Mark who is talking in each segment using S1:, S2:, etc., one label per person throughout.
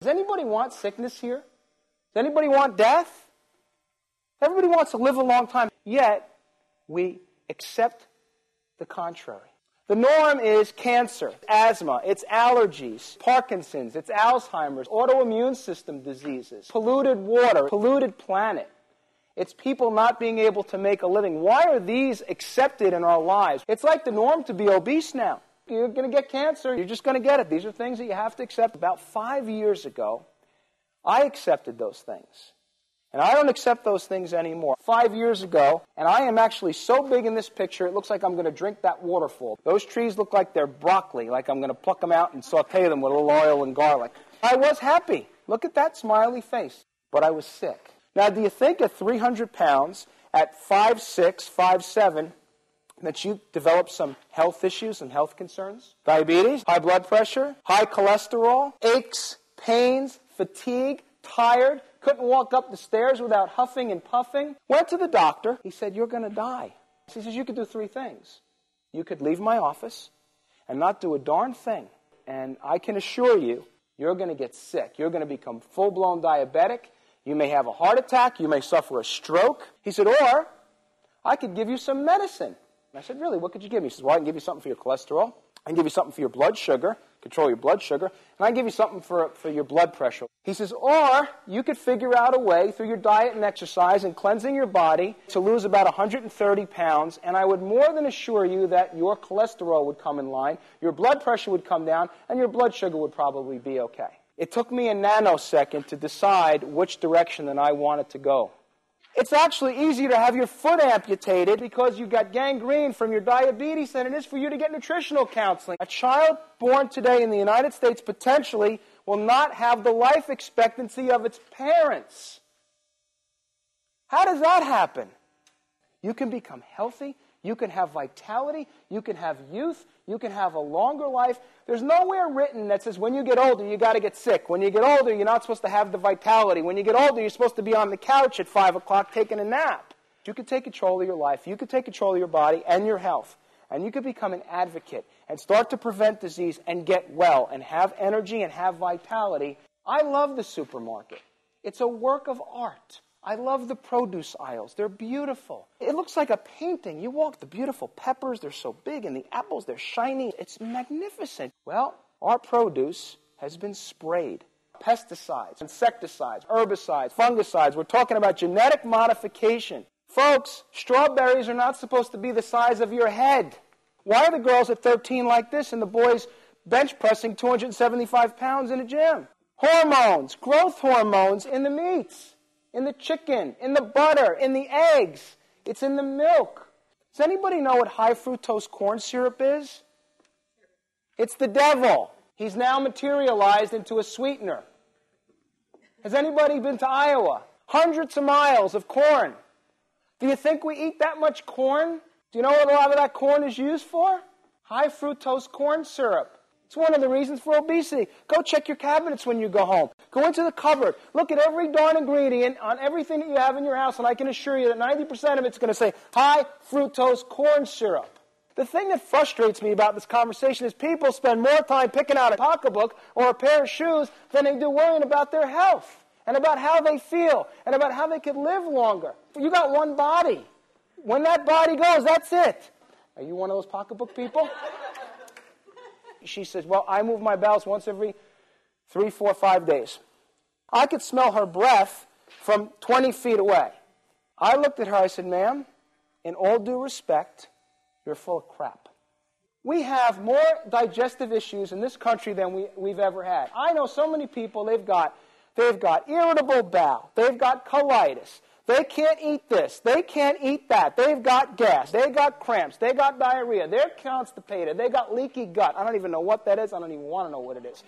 S1: Does anybody want sickness here? Does anybody want death? Everybody wants to live a long time. Yet, we accept the contrary. The norm is cancer, asthma, it's allergies, Parkinson's, it's Alzheimer's, autoimmune system diseases, polluted water, polluted planet. It's people not being able to make a living. Why are these accepted in our lives? It's like the norm to be obese now. You're going to get cancer. You're just going to get it. These are things that you have to accept. About 5 years ago, I accepted those things. And I don't accept those things anymore. 5 years ago, and I am actually so big in this picture, it looks like I'm going to drink that waterfall. Those trees look like they're broccoli, like I'm going to pluck them out and saute them with a little oil and garlic. I was happy. Look at that smiley face. But I was sick. Now, do you think at 300 pounds, at 5'6", 5'7", that you develop some health issues and health concerns? Diabetes, high blood pressure, high cholesterol, aches, pains, fatigue, tired, couldn't walk up the stairs without huffing and puffing. Went to the doctor. He said, you're going to die. He says, you could do 3 things. You could leave my office and not do a darn thing. And I can assure you, you're going to get sick. You're going to become full-blown diabetic. You may have a heart attack. You may suffer a stroke. He said, or I could give you some medicine. And I said, really, what could you give me? He says, well, I can give you something for your cholesterol. I can give you something for your blood sugar, control your blood sugar, and I can give you something for your blood pressure. He says, or you could figure out a way through your diet and exercise and cleansing your body to lose about 130 pounds, and I would more than assure you that your cholesterol would come in line, your blood pressure would come down, and your blood sugar would probably be okay. It took me a nanosecond to decide which direction that I wanted to go. It's actually easier to have your foot amputated because you got gangrene from your diabetes than it is for you to get nutritional counseling. A child born today in the United States potentially will not have the life expectancy of its parents. How does that happen? You can become healthy, you can have vitality, you can have youth, you can have a longer life. There's nowhere written that says when you get older, you got to get sick. When you get older, you're not supposed to have the vitality. When you get older, you're supposed to be on the couch at 5 o'clock taking a nap. You could take control of your life. You could take control of your body and your health. And you could become an advocate and start to prevent disease and get well and have energy and have vitality. I love the supermarket. It's a work of art. I love the produce aisles. They're beautiful. It looks like a painting. You walk the beautiful peppers. They're so big. And the apples, they're shiny. It's magnificent. Well, our produce has been sprayed. Pesticides, insecticides, herbicides, fungicides. We're talking about genetic modification. Folks, strawberries are not supposed to be the size of your head. Why are the girls at 13 like this and the boys bench pressing 275 pounds in a gym? Hormones, growth hormones in the meats. In the chicken, in the butter, in the eggs. It's in the milk. Does anybody know what high fructose corn syrup is? It's the devil. He's now materialized into a sweetener. Has anybody been to Iowa? Hundreds of miles of corn. Do you think we eat that much corn? Do you know what a lot of that corn is used for? High fructose corn syrup. It's one of the reasons for obesity. Go check your cabinets when you go home. Go into the cupboard. Look at every darn ingredient on everything that you have in your house, and I can assure you that 90% of it's going to say high fructose corn syrup. The thing that frustrates me about this conversation is people spend more time picking out a pocketbook or a pair of shoes than they do worrying about their health and about how they feel and about how they could live longer. You got one body. When that body goes, that's it. Are you one of those pocketbook people? She says, well, I move my bowels once every 3, 4, 5 days. I could smell her breath from 20 feet away. I looked at her, I said, ma'am, in all due respect, you're full of crap. We have more digestive issues in this country than we've ever had. I know so many people, they've got irritable bowel, they've got colitis, they can't eat this, they can't eat that, they've got gas, they've got cramps, they got diarrhea, they're constipated, they got leaky gut. I don't even know what that is, I don't even want to know what it is.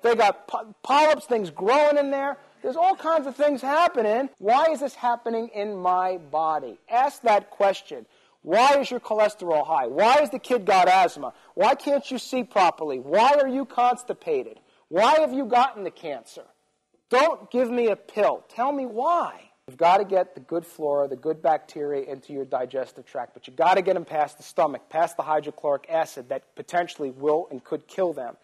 S1: They got polyps, things growing in there. There's all kinds of things happening. Why is this happening in my body? Ask that question. Why is your cholesterol high? Why has the kid got asthma? Why can't you see properly? Why are you constipated? Why have you gotten the cancer? Don't give me a pill. Tell me why. You've got to get the good flora, the good bacteria into your digestive tract, but you've got to get them past the stomach, past the hydrochloric acid that potentially will and could kill them.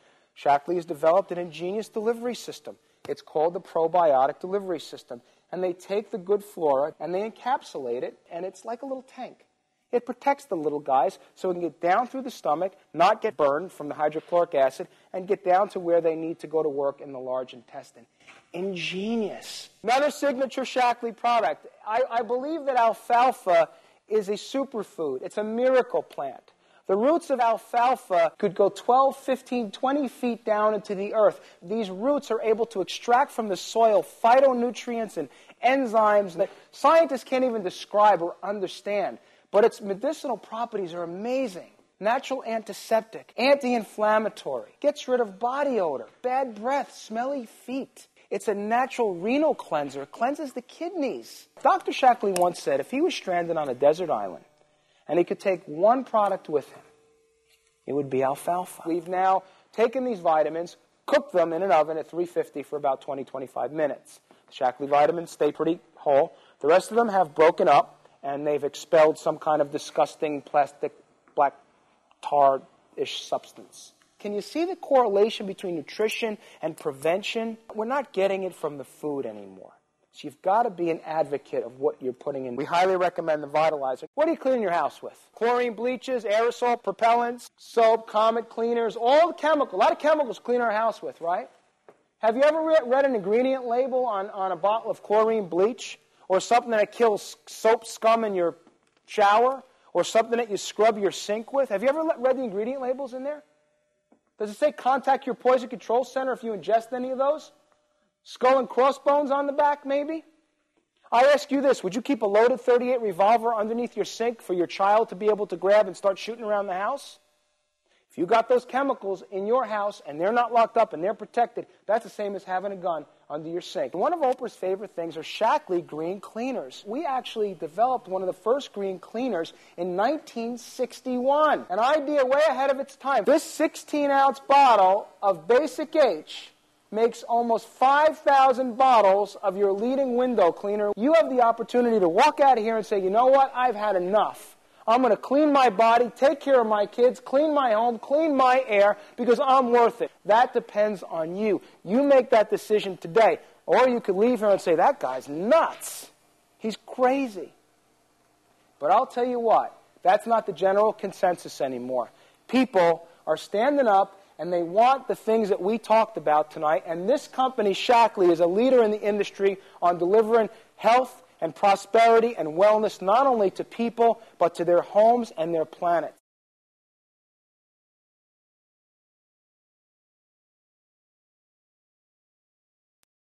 S1: Shaklee has developed an ingenious delivery system. It's called the probiotic delivery system. And they take the good flora and they encapsulate it, and it's like a little tank. It protects the little guys so it can get down through the stomach, not get burned from the hydrochloric acid, and get down to where they need to go to work in the large intestine. Ingenious. Another signature Shaklee product. I believe that alfalfa is a superfood. It's a miracle plant. The roots of alfalfa could go 12, 15, 20 feet down into the earth. These roots are able to extract from the soil phytonutrients and enzymes that scientists can't even describe or understand. But its medicinal properties are amazing. Natural antiseptic, anti-inflammatory, gets rid of body odor, bad breath, smelly feet. It's a natural renal cleanser. It cleanses the kidneys. Dr. Shaklee once said if he was stranded on a desert island and he could take one product with him, it would be alfalfa. We've now taken these vitamins, cooked them in an oven at 350 for about 20, 25 minutes. The Shaklee vitamins stay pretty whole. The rest of them have broken up, and they've expelled some kind of disgusting plastic black tar-ish substance. Can you see the correlation between nutrition and prevention? We're not getting it from the food anymore. So you've got to be an advocate of what you're putting in. We highly recommend the Vitalizer. What do you clean your house with? Chlorine bleaches, aerosol propellants, soap, Comet cleaners, all the chemicals. A lot of chemicals to clean our house with, right? Have you ever read an ingredient label on a bottle of chlorine bleach? Or something that kills soap scum in your shower? Or something that you scrub your sink with? Have you ever read the ingredient labels in there? Does it say contact your poison control center if you ingest any of those? Skull and crossbones on the back, maybe? I ask you this, would you keep a loaded .38 revolver underneath your sink for your child to be able to grab and start shooting around the house? If you got those chemicals in your house and they're not locked up and they're protected, that's the same as having a gun under your sink. One of Oprah's favorite things are Shaklee green cleaners. We actually developed one of the first green cleaners in 1961. An idea way ahead of its time. This 16-ounce bottle of Basic H makes almost 5,000 bottles of your leading window cleaner. You have the opportunity to walk out of here and say, you know what, I've had enough. I'm going to clean my body, take care of my kids, clean my home, clean my air, because I'm worth it. That depends on you. You make that decision today. Or you could leave here and say, that guy's nuts. He's crazy. But I'll tell you what, that's not the general consensus anymore. People are standing up and they want the things that we talked about tonight. And this company, Shaklee, is a leader in the industry on delivering health and prosperity and wellness not only to people, but to their homes and their planet.